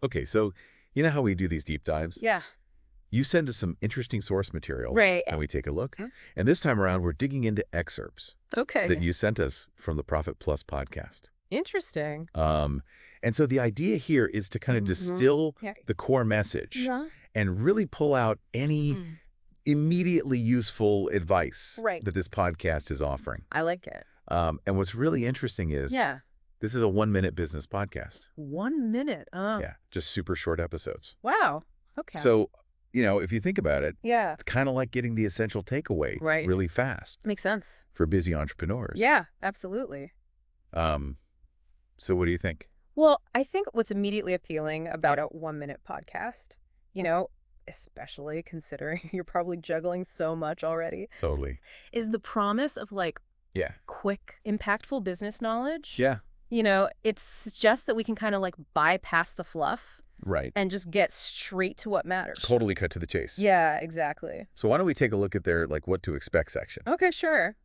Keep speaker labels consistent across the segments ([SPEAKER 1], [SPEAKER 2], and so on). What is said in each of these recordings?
[SPEAKER 1] Okay, so you know how we do these deep dives?
[SPEAKER 2] Yeah.
[SPEAKER 1] You send us some interesting source material,
[SPEAKER 2] Right.
[SPEAKER 1] and we take a look.
[SPEAKER 2] Mhm.
[SPEAKER 1] And this time around, we're digging into excerpts that
[SPEAKER 2] Okay.
[SPEAKER 1] you sent us from the Profit Plus podcast.
[SPEAKER 2] Interesting.
[SPEAKER 1] Um, and so the idea here is to kind of
[SPEAKER 2] Mhm.
[SPEAKER 1] distill
[SPEAKER 2] Yeah.
[SPEAKER 1] the core message
[SPEAKER 2] Yeah.
[SPEAKER 1] and really pull out any
[SPEAKER 2] Mm.
[SPEAKER 1] immediately useful advice
[SPEAKER 2] Right.
[SPEAKER 1] that this podcast is offering.
[SPEAKER 2] I like it.
[SPEAKER 1] And what's really interesting is
[SPEAKER 2] Yeah.
[SPEAKER 1] this is a 1-minute business podcast.
[SPEAKER 2] 1 minute.
[SPEAKER 1] Yeah, just super short episodes.
[SPEAKER 2] Wow. Okay.
[SPEAKER 1] So, if you think about it,
[SPEAKER 2] Yeah.
[SPEAKER 1] it's kind of like getting the essential takeaway
[SPEAKER 2] Right.
[SPEAKER 1] really fast
[SPEAKER 2] Makes sense.
[SPEAKER 1] for busy entrepreneurs.
[SPEAKER 2] Yeah, absolutely.
[SPEAKER 1] So what do you think?
[SPEAKER 2] Well, I think what's immediately appealing about a 1 minute podcast, you know, especially considering you're probably juggling so much already,
[SPEAKER 1] Totally.
[SPEAKER 2] is the promise of like
[SPEAKER 1] Yeah.
[SPEAKER 2] quick, impactful business knowledge.
[SPEAKER 1] Yeah.
[SPEAKER 2] It suggests that we can kind of like bypass the fluff
[SPEAKER 1] Right.
[SPEAKER 2] and just get straight to what matters.
[SPEAKER 1] Totally cut to the chase.
[SPEAKER 2] Yeah, exactly.
[SPEAKER 1] So why don't we take a look at their what to expect section?
[SPEAKER 2] Okay, sure.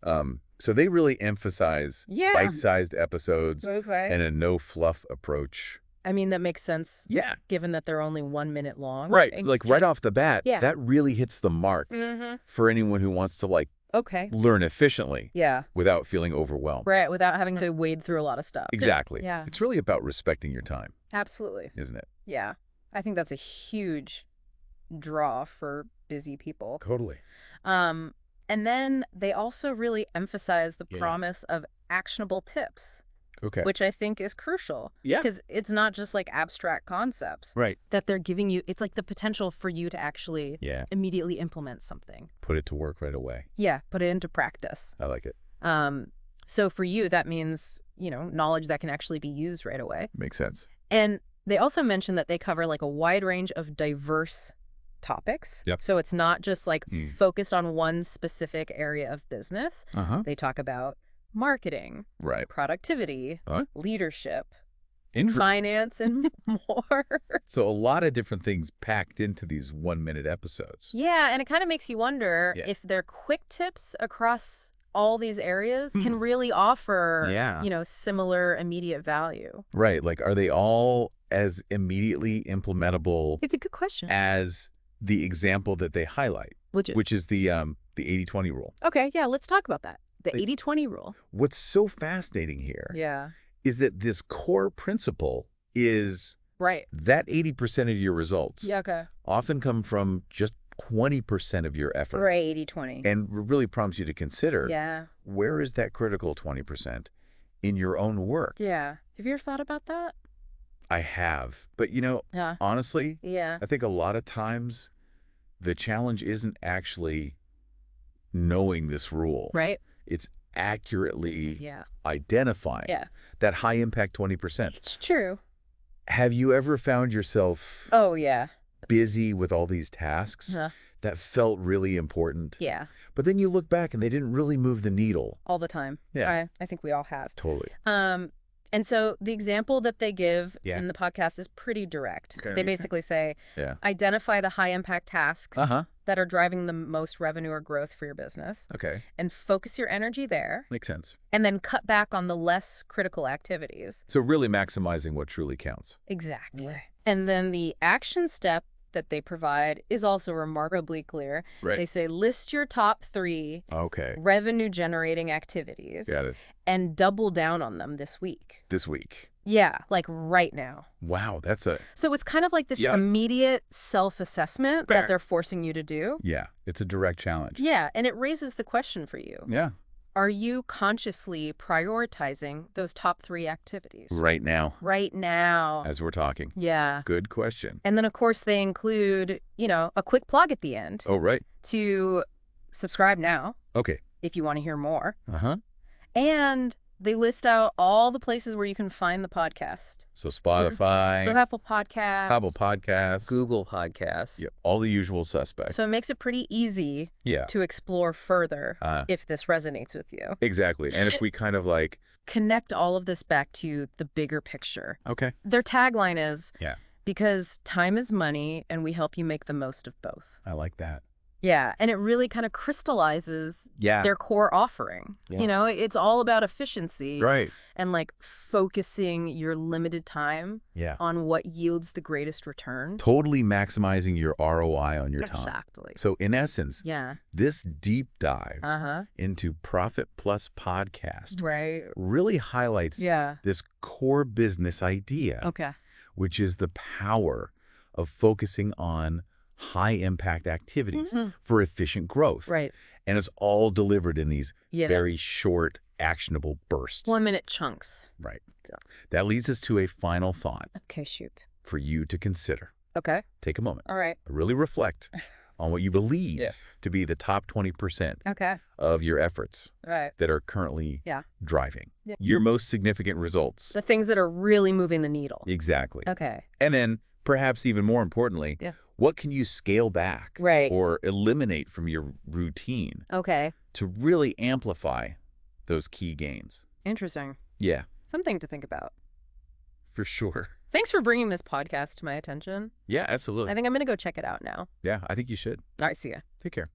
[SPEAKER 1] So they really emphasize
[SPEAKER 2] Yeah.
[SPEAKER 1] bite-sized episodes
[SPEAKER 2] Okay.
[SPEAKER 1] and a no fluff approach.
[SPEAKER 2] I mean, that makes sense
[SPEAKER 1] Yeah.
[SPEAKER 2] given that they're only 1 minute long.
[SPEAKER 1] Right. Like right off the bat,
[SPEAKER 2] Yeah.
[SPEAKER 1] that really hits the mark
[SPEAKER 2] Mm-hmm.
[SPEAKER 1] for anyone who wants to
[SPEAKER 2] Okay.
[SPEAKER 1] learn efficiently
[SPEAKER 2] Yeah.
[SPEAKER 1] without feeling overwhelmed.
[SPEAKER 2] Right, without having to wade through a lot of stuff.
[SPEAKER 1] Exactly.
[SPEAKER 2] Yeah.
[SPEAKER 1] It's really about respecting your time,
[SPEAKER 2] Absolutely.
[SPEAKER 1] isn't it?
[SPEAKER 2] Yeah. I think that's a huge draw for busy people.
[SPEAKER 1] Totally.
[SPEAKER 2] And then they also really emphasize the
[SPEAKER 1] Yeah.
[SPEAKER 2] promise of actionable tips,
[SPEAKER 1] Okay.
[SPEAKER 2] which I think is crucial.
[SPEAKER 1] Yeah.
[SPEAKER 2] Because it's not just like abstract concepts
[SPEAKER 1] Right.
[SPEAKER 2] that they're giving you. It's like the potential for you to actually
[SPEAKER 1] Yeah.
[SPEAKER 2] immediately implement something.
[SPEAKER 1] Put it to work right away.
[SPEAKER 2] Yeah, put it into practice.
[SPEAKER 1] I like it.
[SPEAKER 2] So for you, that means, knowledge that can actually be used right away.
[SPEAKER 1] Makes sense.
[SPEAKER 2] And they also mention that they cover like a wide range of diverse topics.
[SPEAKER 1] Yep.
[SPEAKER 2] So it's not just like focused on one specific area of business.
[SPEAKER 1] Uh-huh.
[SPEAKER 2] They talk about marketing,
[SPEAKER 1] Right.
[SPEAKER 2] productivity,
[SPEAKER 1] Huh?
[SPEAKER 2] leadership,
[SPEAKER 1] Inter-
[SPEAKER 2] finance, and more.
[SPEAKER 1] So a lot of different things packed into these 1-minute episodes.
[SPEAKER 2] Yeah, and it kind of makes you wonder
[SPEAKER 1] Yeah.
[SPEAKER 2] if their quick tips across all these areas can really offer,
[SPEAKER 1] Yeah.
[SPEAKER 2] similar immediate value.
[SPEAKER 1] Right. Like, are they all as immediately implementable
[SPEAKER 2] It's a good question.
[SPEAKER 1] as the example that they highlight, which is the 80-20 rule?
[SPEAKER 2] Okay, yeah, let's talk about that. The
[SPEAKER 1] They-
[SPEAKER 2] 80-20 rule.
[SPEAKER 1] What's so fascinating here
[SPEAKER 2] Yeah.
[SPEAKER 1] is that this core principle is
[SPEAKER 2] Right.
[SPEAKER 1] that 80% of your results
[SPEAKER 2] Yeah, okay.
[SPEAKER 1] often come from just 20% of your efforts.
[SPEAKER 2] Right, 80-20.
[SPEAKER 1] And really prompts you to consider,
[SPEAKER 2] Yeah.
[SPEAKER 1] where is that critical 20% in your own work?
[SPEAKER 2] Yeah. Have you ever thought about that?
[SPEAKER 1] I have. But,
[SPEAKER 2] Yeah.
[SPEAKER 1] honestly,
[SPEAKER 2] Yeah.
[SPEAKER 1] I think a lot of times the challenge isn't actually knowing this rule.
[SPEAKER 2] Right?
[SPEAKER 1] It's accurately
[SPEAKER 2] Yeah.
[SPEAKER 1] identifying
[SPEAKER 2] Yeah.
[SPEAKER 1] that high impact 20%.
[SPEAKER 2] It's true.
[SPEAKER 1] Have you ever found yourself
[SPEAKER 2] Oh, yeah.
[SPEAKER 1] busy with all these tasks that felt really important,
[SPEAKER 2] Yeah.
[SPEAKER 1] but then you look back and they didn't really move the needle?
[SPEAKER 2] All the time.
[SPEAKER 1] Yeah.
[SPEAKER 2] I think we all have.
[SPEAKER 1] Totally.
[SPEAKER 2] And so the example that they give
[SPEAKER 1] Yeah.
[SPEAKER 2] in the podcast is pretty direct.
[SPEAKER 1] Okay.
[SPEAKER 2] They basically say,
[SPEAKER 1] Yeah.
[SPEAKER 2] identify the high impact tasks
[SPEAKER 1] Uh-huh.
[SPEAKER 2] that are driving the most revenue or growth for your business
[SPEAKER 1] Okay.
[SPEAKER 2] and focus your energy there,
[SPEAKER 1] Makes sense.
[SPEAKER 2] and then cut back on the less critical activities.
[SPEAKER 1] So really maximizing what truly counts.
[SPEAKER 2] Exactly. And then the action step that they provide is also remarkably clear.
[SPEAKER 1] Right.
[SPEAKER 2] They say list your top 3
[SPEAKER 1] Okay.
[SPEAKER 2] revenue generating activities
[SPEAKER 1] Got it.
[SPEAKER 2] and double down on them this week.
[SPEAKER 1] This week.
[SPEAKER 2] Yeah, like right now.
[SPEAKER 1] Wow, that's a...
[SPEAKER 2] So it's kind of like this
[SPEAKER 1] Yeah.
[SPEAKER 2] immediate self-assessment
[SPEAKER 1] Fair.
[SPEAKER 2] that they're forcing you to do.
[SPEAKER 1] Yeah, it's a direct challenge.
[SPEAKER 2] Yeah, and it raises the question for you.
[SPEAKER 1] Yeah.
[SPEAKER 2] Are you consciously prioritizing those top 3 activities?
[SPEAKER 1] Right now,
[SPEAKER 2] Right now.
[SPEAKER 1] as we're talking.
[SPEAKER 2] Yeah.
[SPEAKER 1] Good question.
[SPEAKER 2] And then, of course, they include, a quick plug at the end
[SPEAKER 1] Oh, right.
[SPEAKER 2] to subscribe now
[SPEAKER 1] Okay.
[SPEAKER 2] if you want to hear more.
[SPEAKER 1] Uh-huh.
[SPEAKER 2] And they list out all the places where you can find the podcast.
[SPEAKER 1] So Spotify,
[SPEAKER 2] So Apple Podcasts.
[SPEAKER 1] Apple Podcasts.
[SPEAKER 2] Google Podcasts.
[SPEAKER 1] Yep, all the usual suspects.
[SPEAKER 2] So it makes it pretty easy
[SPEAKER 1] Yeah,
[SPEAKER 2] to explore further if this resonates with you.
[SPEAKER 1] exactly. And if we kind of
[SPEAKER 2] Connect all of this back to the bigger picture.
[SPEAKER 1] okay.
[SPEAKER 2] Their tagline is,
[SPEAKER 1] Yeah,
[SPEAKER 2] because time is money and we help you make the most of both.
[SPEAKER 1] I like that.
[SPEAKER 2] Yeah. And it really kind of crystallizes
[SPEAKER 1] Yeah.
[SPEAKER 2] their core offering.
[SPEAKER 1] Yeah.
[SPEAKER 2] You know, it's all about efficiency
[SPEAKER 1] Right.
[SPEAKER 2] and like focusing your limited time
[SPEAKER 1] Yeah.
[SPEAKER 2] on what yields the greatest return.
[SPEAKER 1] Totally maximizing your ROI on your time.
[SPEAKER 2] Exactly.
[SPEAKER 1] So in essence,
[SPEAKER 2] Yeah.
[SPEAKER 1] this deep dive
[SPEAKER 2] Uh-huh.
[SPEAKER 1] into Profit Plus Podcast
[SPEAKER 2] Right.
[SPEAKER 1] really highlights
[SPEAKER 2] Yeah.
[SPEAKER 1] this core business idea,
[SPEAKER 2] Okay.
[SPEAKER 1] which is the power of focusing on high-impact activities
[SPEAKER 2] Mhm.
[SPEAKER 1] for efficient growth.
[SPEAKER 2] Right.
[SPEAKER 1] And it's all delivered in these
[SPEAKER 2] Yeah.
[SPEAKER 1] very short, actionable bursts.
[SPEAKER 2] 1-minute chunks.
[SPEAKER 1] Right.
[SPEAKER 2] Yeah.
[SPEAKER 1] That leads us to a final thought
[SPEAKER 2] Okay, shoot.
[SPEAKER 1] for you to consider.
[SPEAKER 2] Okay.
[SPEAKER 1] Take a moment.
[SPEAKER 2] All right.
[SPEAKER 1] Really reflect on what you believe
[SPEAKER 2] Yeah.
[SPEAKER 1] to be the top 20%
[SPEAKER 2] Okay.
[SPEAKER 1] of your efforts
[SPEAKER 2] All right.
[SPEAKER 1] that are currently
[SPEAKER 2] Yeah.
[SPEAKER 1] driving
[SPEAKER 2] Yeah.
[SPEAKER 1] your most significant results.
[SPEAKER 2] The things that are really moving the needle.
[SPEAKER 1] Exactly.
[SPEAKER 2] Okay.
[SPEAKER 1] And then, perhaps even more importantly,
[SPEAKER 2] Yeah.
[SPEAKER 1] what can you scale back
[SPEAKER 2] Right.
[SPEAKER 1] or eliminate from your routine
[SPEAKER 2] Okay.
[SPEAKER 1] to really amplify those key gains?
[SPEAKER 2] Interesting.
[SPEAKER 1] Yeah,
[SPEAKER 2] Something to think about.
[SPEAKER 1] for sure.
[SPEAKER 2] Thanks for bringing this podcast to my attention.
[SPEAKER 1] Yeah, absolutely.
[SPEAKER 2] I think I'm going to go check it out now.
[SPEAKER 1] Yeah, I think you should.
[SPEAKER 2] All right, see ya.
[SPEAKER 1] Take care.